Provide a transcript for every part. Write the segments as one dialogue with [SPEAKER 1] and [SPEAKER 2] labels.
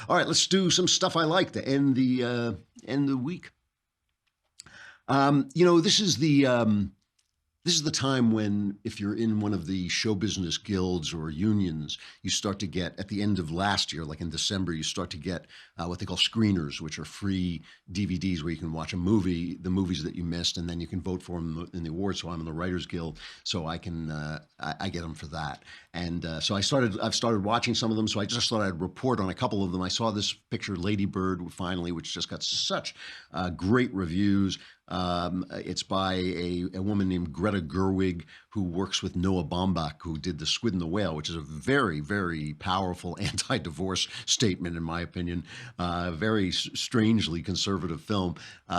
[SPEAKER 1] All right, let's do some stuff I like to end the week. This is the time when, if you're in one of the show business guilds or unions, you start to get, at the end of last year, like in December, you start to get what they call screeners, which are free DVDs where you can watch a movie, the movies that you missed, and then you can vote for them in the awards. So I'm in the Writers Guild, so I can I get them for that. And so I've started watching some of them. So I just thought I'd report on a couple of them. I saw this picture, Lady Bird, finally, which just got such great reviews. It's by a woman named Greta Gerwig, who works with Noah Baumbach, who did The Squid and the Whale, which is a very, very powerful anti-divorce statement, in my opinion. Very strangely conservative film.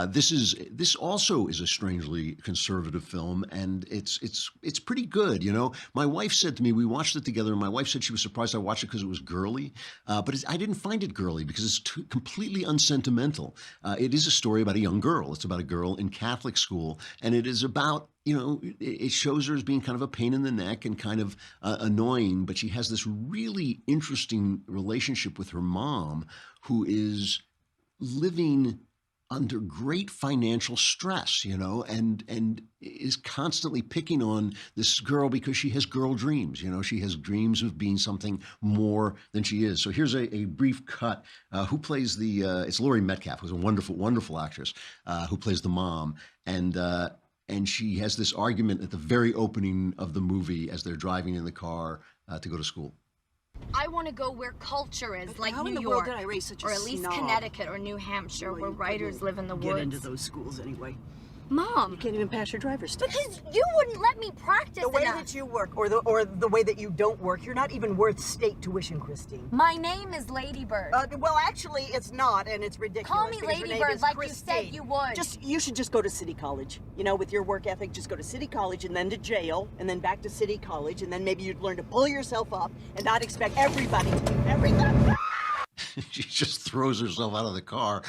[SPEAKER 1] This also is a strangely conservative film, and it's pretty good. You know, my wife said to me, we watched it together, and my wife said she was surprised I watched it because it was girly, but I didn't find it girly because it's completely unsentimental. It is a story about a young girl. It's about a girl in Catholic school, and it is about, you know, it shows her as being kind of a pain in the neck and kind of annoying, but she has this really interesting relationship with her mom, who is living under great financial stress, you know, and is constantly picking on this girl because she has girl dreams. You know, she has dreams of being something more than she is. So here's a brief cut. Who plays it's Laurie Metcalf, who's a wonderful, wonderful actress, who plays the mom. And she has this argument at the very opening of the movie as they're driving in the car to go to school.
[SPEAKER 2] I want to go where culture is,
[SPEAKER 3] But
[SPEAKER 2] like
[SPEAKER 3] how
[SPEAKER 2] New
[SPEAKER 3] in the
[SPEAKER 2] York,
[SPEAKER 3] world did I raise such a
[SPEAKER 2] or at least
[SPEAKER 3] snob?
[SPEAKER 2] Connecticut or New Hampshire,
[SPEAKER 3] Well,
[SPEAKER 2] where
[SPEAKER 3] you
[SPEAKER 2] writers
[SPEAKER 3] couldn't
[SPEAKER 2] live in the
[SPEAKER 3] get
[SPEAKER 2] woods.
[SPEAKER 3] into those schools anyway.
[SPEAKER 2] Mom,
[SPEAKER 3] You can't even pass your driver's test.
[SPEAKER 2] because you wouldn't let me practice
[SPEAKER 4] The way
[SPEAKER 2] enough.
[SPEAKER 4] that you work, or the way that you don't work, you're not even worth state tuition, Christine.
[SPEAKER 2] My name is Lady Bird.
[SPEAKER 4] Well, actually, it's not, and it's ridiculous.
[SPEAKER 2] Call me
[SPEAKER 4] because your
[SPEAKER 2] Lady
[SPEAKER 4] name
[SPEAKER 2] Bird
[SPEAKER 4] is
[SPEAKER 2] like you said
[SPEAKER 4] Christine.
[SPEAKER 2] you would.
[SPEAKER 3] You should just go to City College. You know, with your work ethic, just go to City College and then to jail and then back to City College, and then maybe you'd learn to pull yourself up and not expect everybody to do everything.
[SPEAKER 1] She just throws herself out of the car.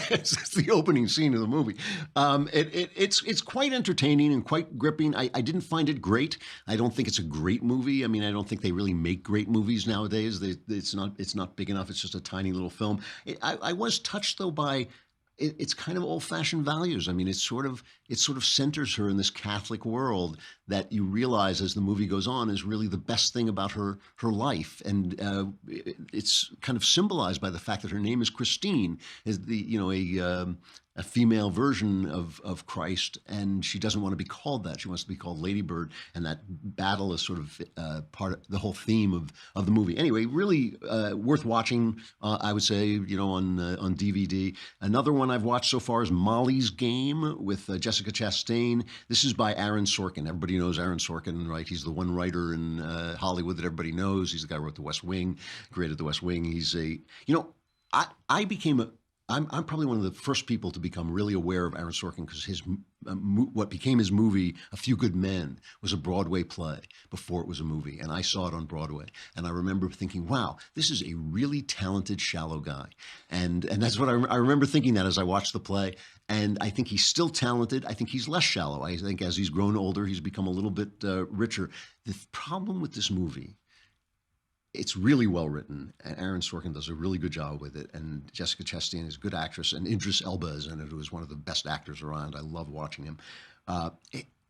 [SPEAKER 1] It's the opening scene of the movie. It's quite entertaining and quite gripping. I didn't find it great. I don't think it's a great movie. I mean, I don't think they really make great movies nowadays. It's not big enough. It's just a tiny little film. I was touched though by it's kind of old-fashioned values. I mean, it sort of centers her in this Catholic world that you realize as the movie goes on is really the best thing about her life, and it's kind of symbolized by the fact that her name is Christine, is a female version of Christ, and she doesn't want to be called that. She wants to be called Lady Bird, and that battle is sort of part of the whole theme of the movie. Anyway, really worth watching, I would say, you know, on DVD. Another one I've watched so far is Molly's Game with Jessica Chastain. This is by Aaron Sorkin. Everybody knows Aaron Sorkin, right? He's the one writer in Hollywood that everybody knows. He's the guy who wrote The West Wing, created The West Wing. I'm probably one of the first people to become really aware of Aaron Sorkin because his what became his movie, A Few Good Men, was a Broadway play before it was a movie, and I saw it on Broadway. And I remember thinking, wow, this is a really talented, shallow guy. And that's what I remember thinking that as I watched the play. And I think he's still talented. I think he's less shallow. I think as he's grown older, he's become a little bit richer. The problem with this movie, it's really well written, and Aaron Sorkin does a really good job with it. And Jessica Chastain is a good actress, and Idris Elba is in it, who is one of the best actors around. I love watching him.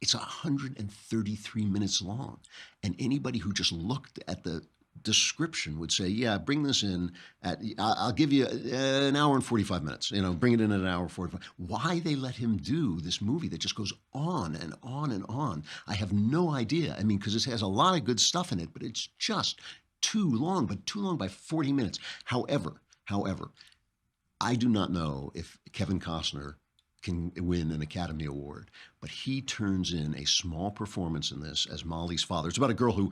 [SPEAKER 1] It's 133 minutes long, and anybody who just looked at the description would say, "Yeah, bring this in at. I'll give you an hour and 45 minutes. You know, bring it in at an hour 45." Why they let him do this movie that just goes on and on and on, I have no idea. I mean, because it has a lot of good stuff in it, but it's just too long, but too long by 40 minutes. However, I do not know if Kevin Costner can win an Academy Award, but he turns in a small performance in this as Molly's father. It's about a girl who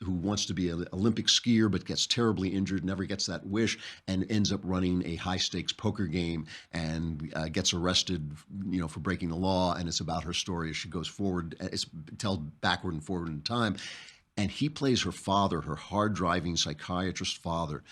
[SPEAKER 1] wants to be an Olympic skier but gets terribly injured, never gets that wish, and ends up running a high-stakes poker game and gets arrested, you know, for breaking the law. And it's about her story as she goes forward. It's told backward and forward in time. And he plays her father, her hard-driving psychiatrist father,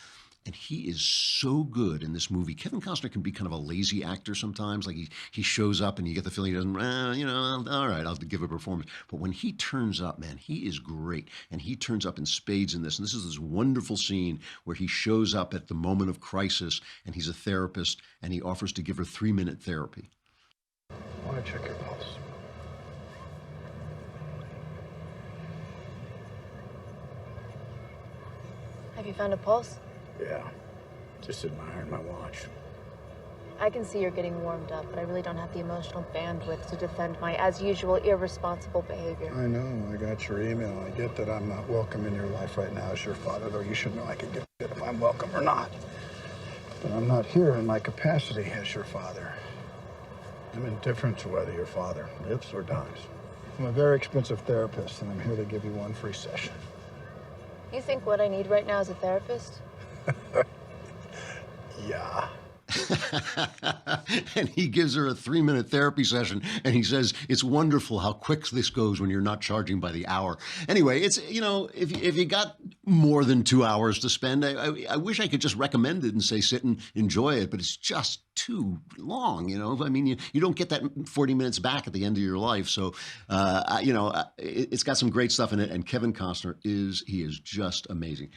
[SPEAKER 1] And he is so good in this movie. Kevin Costner can be kind of a lazy actor sometimes. Like he shows up and you get the feeling he doesn't, all right, I'll give a performance. But when he turns up, man, he is great. And he turns up in spades in this. And this is this wonderful scene where he shows up at the moment of crisis and he's a therapist and he offers to give her 3-minute therapy.
[SPEAKER 5] I want to check your pulse.
[SPEAKER 6] Have you found a pulse?
[SPEAKER 5] Yeah, just admiring my watch.
[SPEAKER 6] I can see you're getting warmed up, but I really don't have the emotional bandwidth to defend my, as usual, irresponsible behavior.
[SPEAKER 5] I know, I got your email. I get that I'm not welcome in your life right now as your father, though you should know I can give it if I'm welcome or not. But I'm not here in my capacity as your father. I'm indifferent to whether your father lives or dies. I'm a very expensive therapist, and I'm here to give you one free session.
[SPEAKER 6] You think what I need right now is a therapist?
[SPEAKER 5] Yeah.
[SPEAKER 1] And he gives her a 3-minute therapy session and he says, it's wonderful how quick this goes when you're not charging by the hour. Anyway, it's, if you got more than 2 hours to spend, I wish I could just recommend it and say sit and enjoy it, but it's just too long, I mean, you don't get that 40 minutes back at the end of your life. So, it's got some great stuff in it, and Kevin Costner is just amazing.